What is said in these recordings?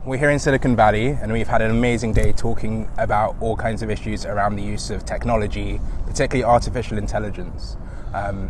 We're here in Silicon Valley, and we've had an amazing day talking about all kinds of issues around the use of technology, particularly artificial intelligence.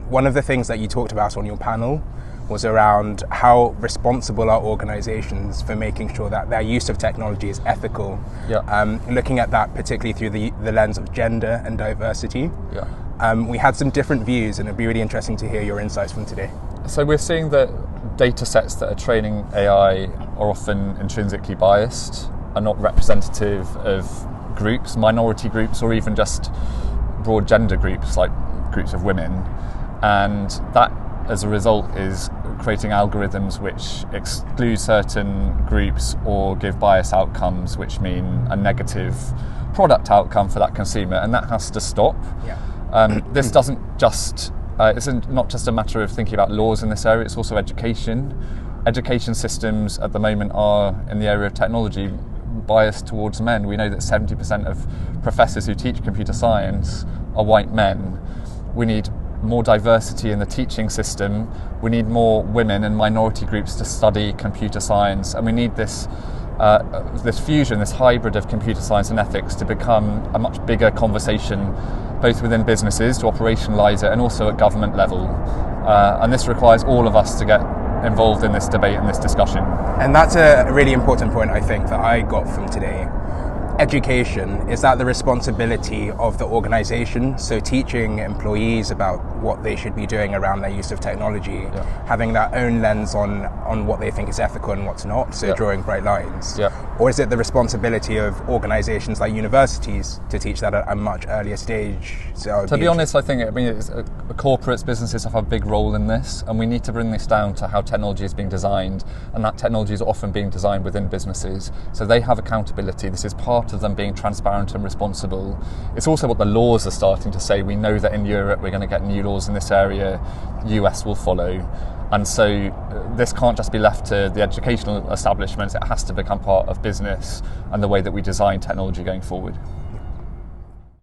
One of the things that you talked about on your panel was around how responsible are organizations for making sure that their use of technology is ethical. Yeah. Looking at that particularly through the lens of gender and diversity. Yeah. We had some different views, and it'd be really interesting to hear your insights from today. So we're seeing that data sets that are training AI are often intrinsically biased, are not representative of groups, minority groups, or even just broad gender groups like groups of women. And that, as a result, is creating algorithms which exclude certain groups or give bias outcomes, which mean a negative product outcome for that consumer, and that has to stop. Yeah. This doesn't just it's not just a matter of thinking about laws in this area, it's also education. Education systems at the moment are, in the area of technology, biased towards men. We know that 70% of professors who teach computer science are white men. We need more diversity in the teaching system. We need more women and minority groups to study computer science, and we need this fusion, this hybrid of computer science and ethics to become a much bigger conversation, both within businesses to operationalise it and also at government level. And this requires all of us to get involved in this debate and this discussion. And that's a really important point, I think, that I got from today. Education, is that the responsibility of the organisation? So teaching employees about what they should be doing around their use of technology, having their own lens on what they think is ethical and what's not, so drawing bright lines. Or is it the responsibility of organisations like universities to teach that at a much earlier stage? So to be honest, I think corporates, businesses have a big role in this, and we need to bring this down to how technology is being designed, and that technology is often being designed within businesses. So they have accountability. This is part of them being transparent and responsible. It's also what the laws are starting to say. We know that in Europe we're going to get new laws in this area, US will follow, and so this can't just be left to the educational establishments. It has to become part of business and the way that we design technology going forward.